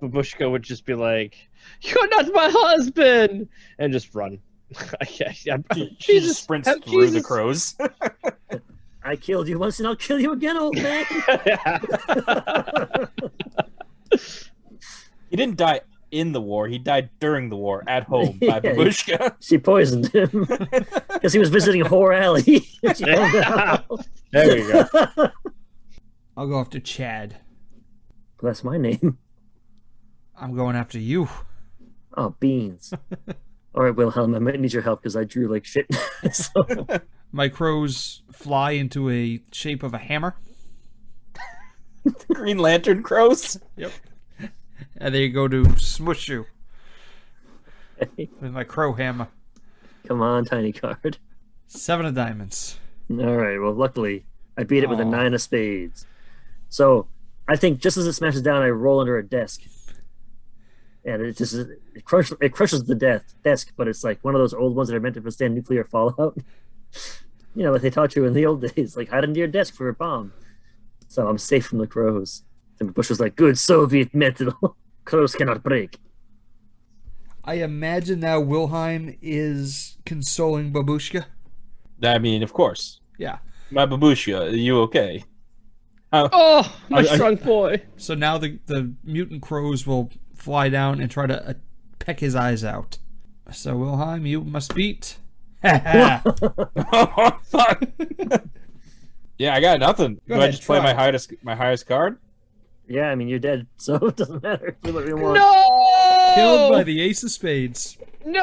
Babushka would just be like, "You're not my husband!" and just run. She Jesus, just sprints oh, through the Jesus. crows. I killed you once and I'll kill you again, old man. He didn't die in the war. He died during the war at home by Yeah. Babushka. She poisoned him because he was visiting Whore Alley. She found out. There we go. I'll go after Chad. That's my name. I'm going after you. Oh, beans. All right, Wilhelm, I might need your help because I drew like shit. So, My crows fly into a shape of a hammer. Green Lantern crows. Yep. And they go to smush you with my crow hammer. come on, tiny card. 7 of diamonds. All right, well, luckily, I beat it with a Aw. 9 of spades. So, I think just as it smashes down, I roll under a desk. And it just it crushes the desk, but it's like one of those old ones that are meant to withstand nuclear fallout. You know, what they taught you in the old days, like hide under your desk for a bomb. So I'm safe from the crows. And Bush was like, good Soviet metal. Crows cannot break. I imagine now Wilhelm is consoling Babushka. I mean, of course. Yeah. My Babushka, are you okay? Oh, my I- strong boy. So now the mutant crows will fly down and try to peck his eyes out. So Wilhelm, you must beat. Oh, fuck. Yeah, I got nothing. Go Do I ahead, just play try. my highest card? Yeah, I mean, you're dead, so it doesn't matter. Do whatever you want. No! Killed by the ace of spades. No!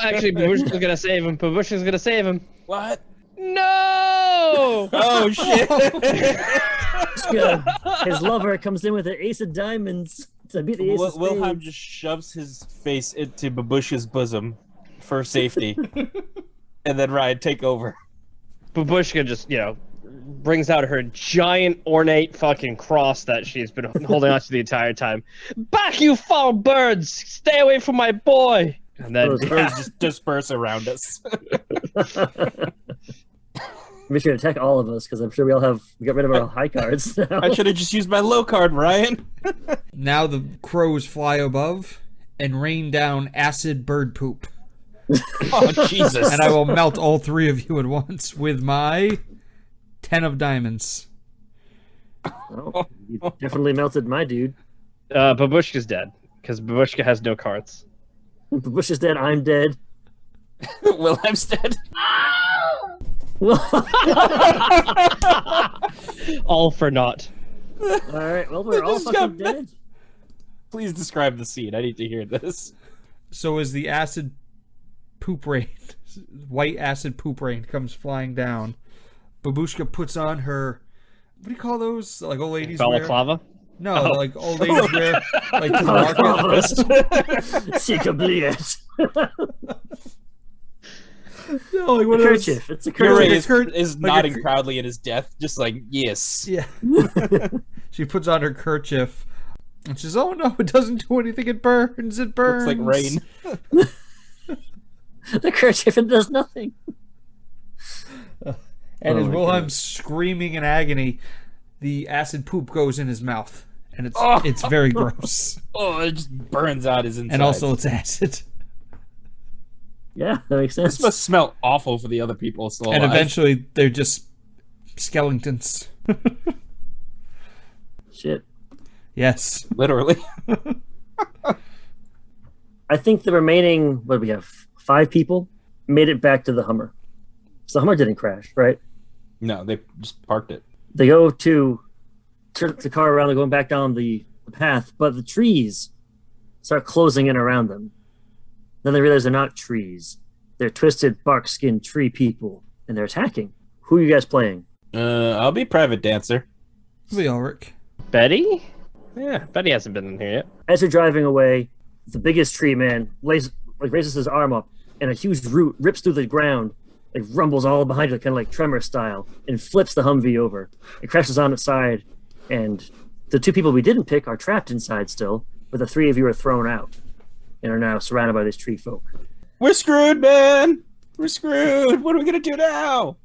Actually, Babushka's gonna save him. Babushka's gonna save him. What? No! Oh shit! His lover comes in with an ace of diamonds to beat the ace of spades. Wilhelm just shoves his face into Babushka's bosom for safety, and then Ryan take over. Babushka just, brings out her giant ornate fucking cross that she's been holding on to the entire time. Back, you foul birds! Stay away from my boy! And then Those birds just disperse around us. Make sure to attack all of us, because I'm sure we got rid of our high cards now. I should have just used my low card, Ryan. Now the crows fly above and rain down acid bird poop. Oh Jesus! And I will melt all three of you at once with my 10 of diamonds. Oh, you definitely melted my dude. Babushka's dead, because Babushka has no cards. Bush is dead, I'm dead. Wilhelm's dead. All for naught. Alright, well, we're all Just fucking got- dead. Please describe the scene. I need to hear this. So as the acid poop rain, white acid poop rain comes flying down, Babushka puts on her, what do you call those? Like old ladies wear? Balaclava? No, like old ladies wear, like to the market. Secret. No, like A one of those- kerchief. It's a Yuri kerchief. is like a nodding cur- proudly in his death, just like, yes. Yeah. She puts on her kerchief. And she says, "Oh no, it doesn't do anything. It burns. It burns." Looks like rain. The kerchief, it does nothing. And Oh as my Wilhelm's screaming in agony, the acid poop goes in his mouth, and Oh. it's very gross. Oh, it just burns out his inside. And also, it's acid. Yeah, that makes This sense. must smell awful for the other people still alive. And eventually, they're just skeletons. Shit. Yes. Literally. I think the remaining, what do we have, 5 people made it back to the Hummer. So the Hummer didn't crash, right? No, they just parked it. They go to turn the car around, they're going back down the path, but the trees start closing in around them. Then they realize they're not trees. They're twisted bark skinned tree people, and they're attacking. Who are you guys playing? I'll be private dancer. It'll be Ulrich. Betty? Yeah, Betty hasn't been in here yet. As they're driving away, the biggest tree man raises his arm up, and a huge root rips through the ground, like rumbles all behind it, kind of like tremor style, and flips the Humvee over. It crashes on its side, and the 2 people we didn't pick are trapped inside still, but the 3 of you are thrown out and are now surrounded by these tree folk. We're screwed, man. We're screwed. What are we gonna do now?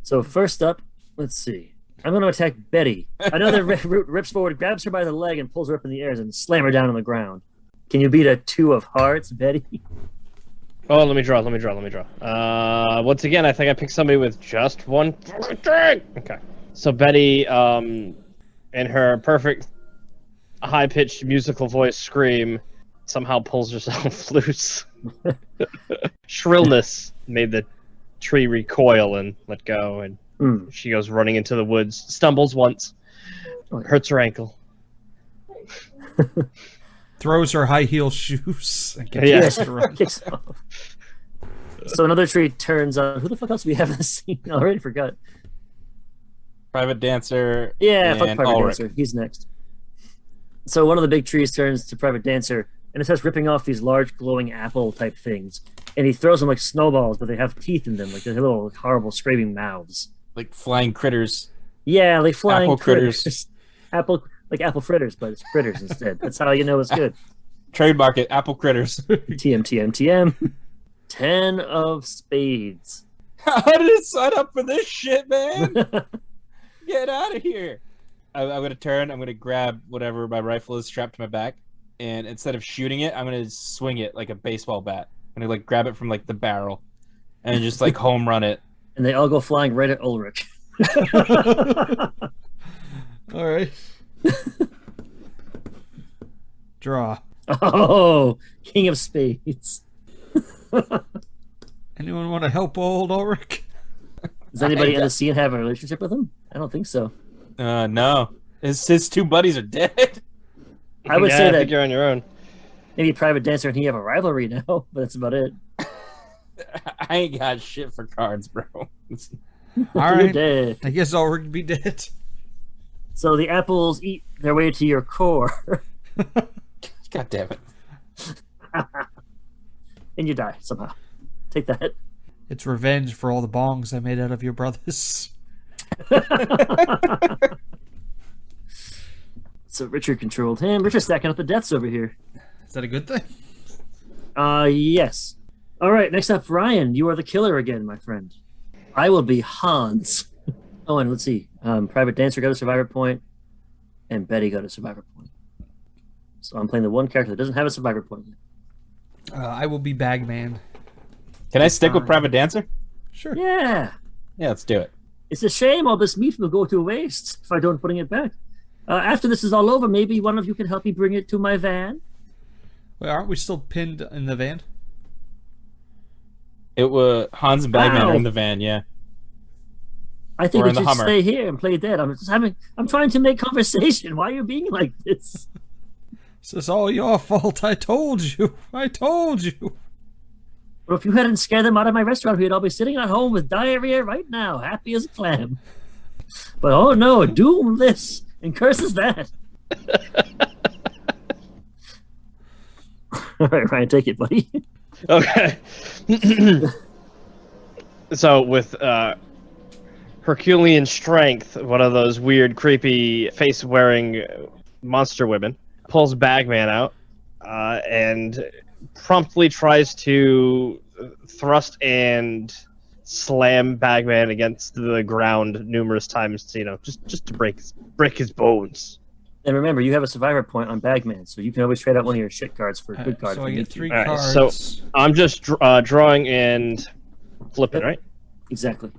So first up, let's see. I'm going to attack Betty. Another root rips forward, grabs her by the leg, and pulls her up in the air and slam her down on the ground. Can you beat a 2 of hearts, Betty? Oh, let me draw. Once again, I think I picked somebody with just 1 drink. Okay. So Betty, in her perfect high-pitched musical voice scream, somehow pulls herself loose. Shrillness made the tree recoil and let go, and she goes running into the woods, stumbles once, hurts her ankle. Throws her high heel shoes. And Yes. to run. Kicks off. So another tree turns on. Who the fuck else do we have in the scene? I already forgot. Private dancer. Yeah, fuck and Private Ulrich. Dancer. He's next. So one of the big trees turns to Private Dancer, and it starts ripping off these large glowing apple type things. And he throws them like snowballs, but they have teeth in them, like they're little horrible scraping mouths. Like flying critters. Yeah, like flying Apple critters. critters. Apple fritters, but it's critters instead. That's how you know it's good. Trademark it. Apple critters. TM. 10 of spades. How did it sign up for this shit, man? Get out of here. I'm going to turn. I'm going to grab whatever my rifle is strapped to my back. And instead of shooting it, I'm going to swing it like a baseball bat. I'm going to like grab it from like the barrel and just like home run it. And they all go flying right at Ulrich. All right. Draw. Oh, King of Spades. Anyone want to help old Ulrich? Does anybody in the scene have a relationship with him? I don't think so. No. His two buddies are dead. I would say I that think you're on your own. maybe Private Dancer and he have a rivalry now, but that's about it. I ain't got shit for cards, bro. All You're right. dead. I guess I'll be dead. So the apples eat their way to your core, God damn it. and you die somehow. Take that. It's revenge for all the bongs I made out of your brothers. So Richard controlled him. Richard's stacking up the deaths over here. Is that a good thing? Yes. All right, next up, Ryan. You are the killer again, my friend. I will be Hans. Oh, and let's see. Private Dancer got a survivor point, and Betty got a survivor point. So I'm playing the one character that doesn't have a survivor point yet. I will be Bagman. Can I stick with Private Dancer? Sure. Yeah. Yeah, let's do it. It's a shame all this meat will go to waste if I don't putting it back. After this is all over, maybe one of you can help me bring it to my van. Wait, aren't we still pinned in the van? It was Hans and Bagman Wow. are in the van, yeah. I think Or we in the should Hummer. stay here and play dead. I'm trying to make conversation. Why are you being like this? This is all your fault. I told you. I told you. Well, if you hadn't scared them out of my restaurant, we'd all be sitting at home with diarrhea right now, happy as a clam. But oh no, doom this and curses that. All right, Ryan, take it, buddy. Okay. So with Herculean strength, one of those weird, creepy, face-wearing monster women pulls Bagman out and promptly tries to thrust and slam Bagman against the ground numerous times, just to break his bones. And remember, you have a survivor point on Bagman, so you can always trade out one of your shit cards for a good card. So if I you get need to. 3 All right, cards. so I'm just drawing and flipping, right? Exactly.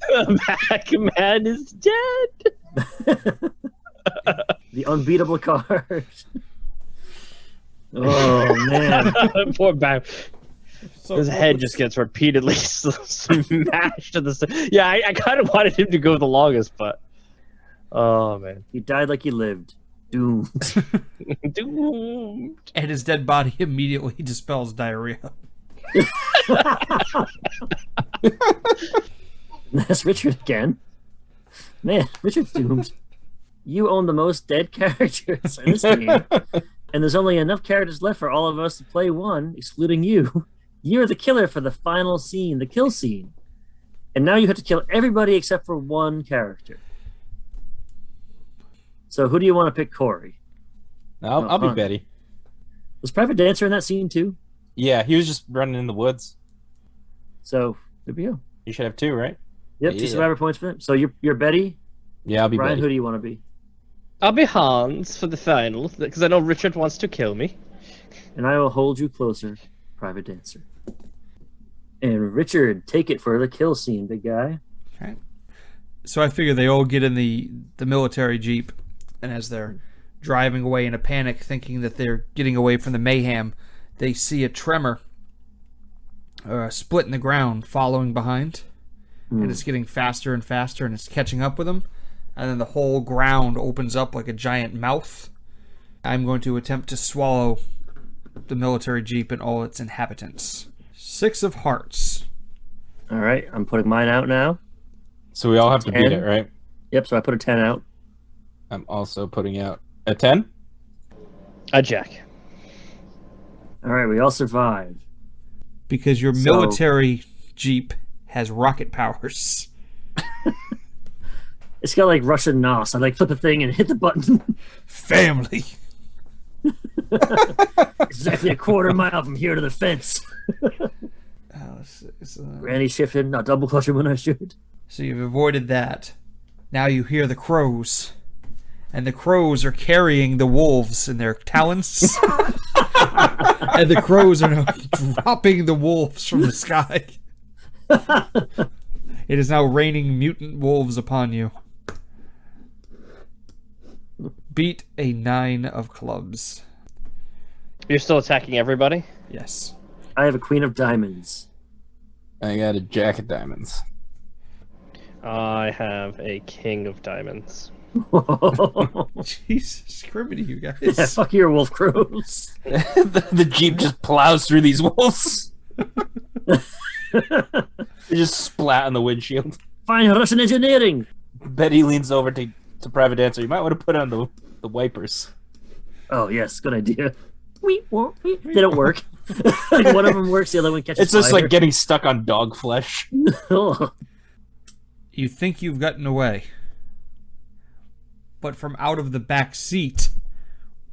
Well, Bagman is dead. the unbeatable card. Oh man. Poor Bagman. So His head just gets repeatedly smashed to the side. Yeah, I kind of wanted him to go the longest, but oh man, He died like he lived. Doomed. doomed. And his dead body immediately dispels diarrhea. That's Richard again. Man, Richard's doomed. You own the most dead characters in this game, and there's only enough characters left for all of us to play one, excluding you. You're the killer for the final scene, the kill scene. And now you have to kill everybody except for one character. So who do you want to pick, Corey? I'll be Hans. Betty. Was Private Dancer in that scene too? Yeah, he was just running in the woods. So there we go. You should have 2, right? Yep, 2 Yeah. survivor points for them. So you're Betty. Yeah, I'll be Ryan, Betty. who do you want to be? I'll be Hans for the final because I know Richard wants to kill me. And I will hold you closer, Private Dancer. And Richard, take it for the kill scene, big guy. Okay. So I figure they all get in the military jeep, and as they're driving away in a panic, thinking that they're getting away from the mayhem, they see a tremor, a split in the ground following behind, and it's getting faster and faster, and it's catching up with them, and then the whole ground opens up like a giant mouth. I'm going to attempt to swallow the military jeep and all its inhabitants. 6 of hearts. All right, I'm putting mine out now. So we all have to beat 10. it, right? Yep, so I put a 10 out. I'm also putting out a 10. A jack. All right, we all survive. Because your So- military jeep has rocket powers. It's got like Russian NOS. I like flip a thing and hit the button. Family. Exactly a quarter mile from here to the fence. Randy shifted, not double clutching when I should. So you've avoided that. Now you hear the crows. And the crows are carrying the wolves in their talons. And the crows are now dropping the wolves from the sky. It is now raining mutant wolves upon you. Beat a 9 of clubs. You're still attacking everybody? Yes. I have a queen of diamonds. I got a jack of diamonds. I have a king of diamonds. Jesus, criminy, you guys. Yeah, fuck your wolf crows. The Jeep just plows through these wolves. They just splat on the windshield. Fine Russian engineering. Betty leans over to Private Dancer. You might want to put on the wipers. Oh yes, good idea. They don't work. Like one of them works, the other one catches It's just fire. like getting stuck on dog flesh. Oh. You think you've gotten away. But from out of the back seat,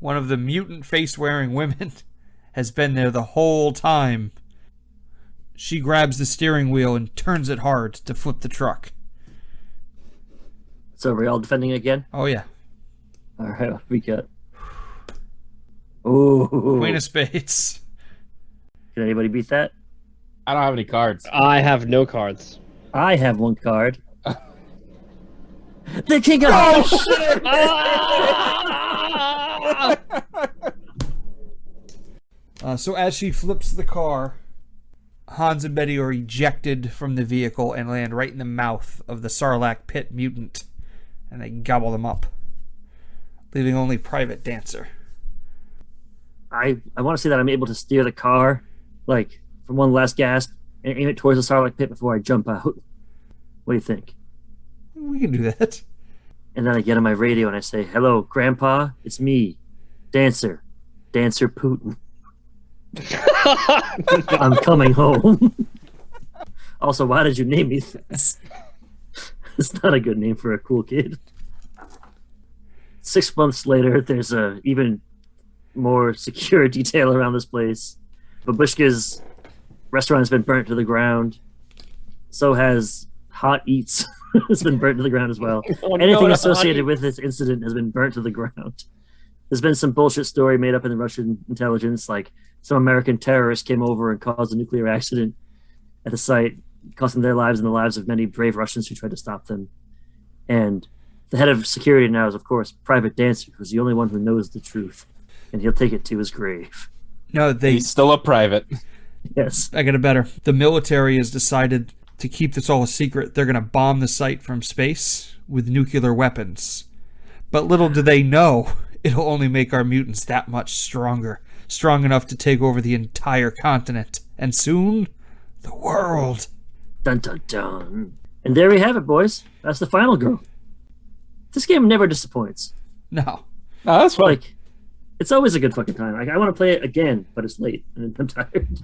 one of the mutant face-wearing women has been there the whole time. She grabs the steering wheel and turns it hard to flip the truck. So are we all defending again? Oh, yeah. All right, what we got? Ooh. Queen of Spades. Can anybody beat that? I don't have any cards. I have no cards. I have one card. The king of So as she flips the car, Hans and Betty are ejected from the vehicle and land right in the mouth of the Sarlacc pit mutant, and they gobble them up, leaving only Private Dancer. I want to say that I'm able to steer the car, like, from one last gasp and aim it towards the Sarlacc pit before I jump out. What do you think? We can do that. And then I get on my radio and I say, "Hello, Grandpa, it's me, Dancer Putin. I'm coming home." Also, why did you name me this? It's not a good name for a cool kid. 6 months later, there's a even more secure detail around this place. Babushka's restaurant has been burnt to the ground. So has Hot Eats. Has been burnt to the ground as well. Anything associated with this incident has been burnt to the ground. There's been some bullshit story made up in the Russian intelligence, like some American terrorists came over and caused a nuclear accident at the site, costing their lives and the lives of many brave Russians who tried to stop them. And the head of security now is, of course, Private Dancer, who's the only one who knows the truth, and he'll take it to his grave. No, He's still a private. Yes. I got it better. The military has decided to keep this all a secret. They're going to bomb the site from space with nuclear weapons. But little do they know, it'll only make our mutants that much stronger. Strong enough to take over the entire continent. And soon, the world. Dun dun dun. And there we have it, boys. That's the final girl. This game never disappoints. No. Oh, that's fun. Like, it's always a good fucking time. Like, I want to play it again, but it's late and I'm tired.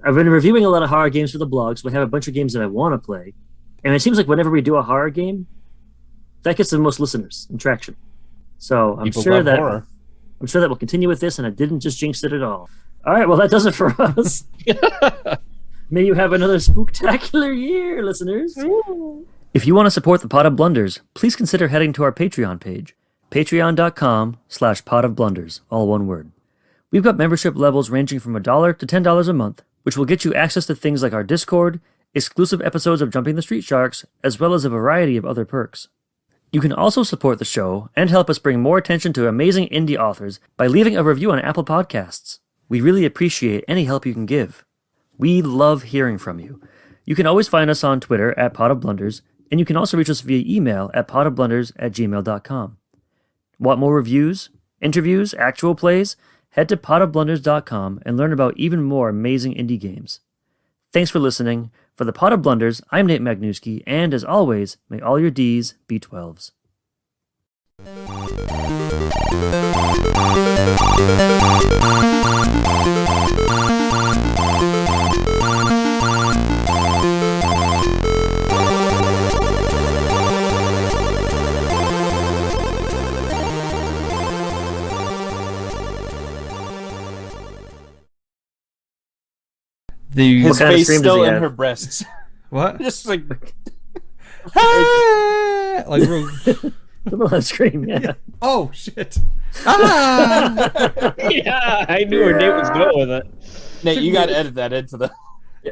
I've been reviewing a lot of horror games for the blog, so I have a bunch of games that I want to play. And it seems like whenever we do a horror game, that gets the most listeners and traction. So I'm People sure love that horror. we'll continue with this, and I didn't just jinx it at all. All right, well, that does it for us. May you have another spooktacular year, listeners. If you want to support the Pot of Blunders, please consider heading to our Patreon page, patreon.com/potofblunders, all one word. We've got membership levels ranging from $1 to $10 a month, which will get you access to things like our Discord, exclusive episodes of Jumping the Street Sharks, as well as a variety of other perks. You can also support the show and help us bring more attention to amazing indie authors by leaving a review on Apple Podcasts. We really appreciate any help you can give. We love hearing from you. You can always find us on Twitter at Pot of Blunders, and you can also reach us via email at potofblunders@gmail.com. Want more reviews, interviews, actual plays? Head to potofblunders.com and learn about even more amazing indie games. Thanks for listening. For the Pot of Blunders, I'm Nate Magnuski, and as always, may all your Ds be 12s. His What kind of face scream does still he in have? her breasts. What? Just like Like, The little scream, yeah. oh, shit. Ah! Yeah, I knew where Nate was going with it. Nate, you got to edit that into the.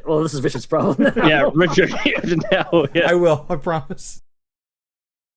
Well, this is Richard's problem now. Yeah, Richard. Now, yeah. I will, I promise.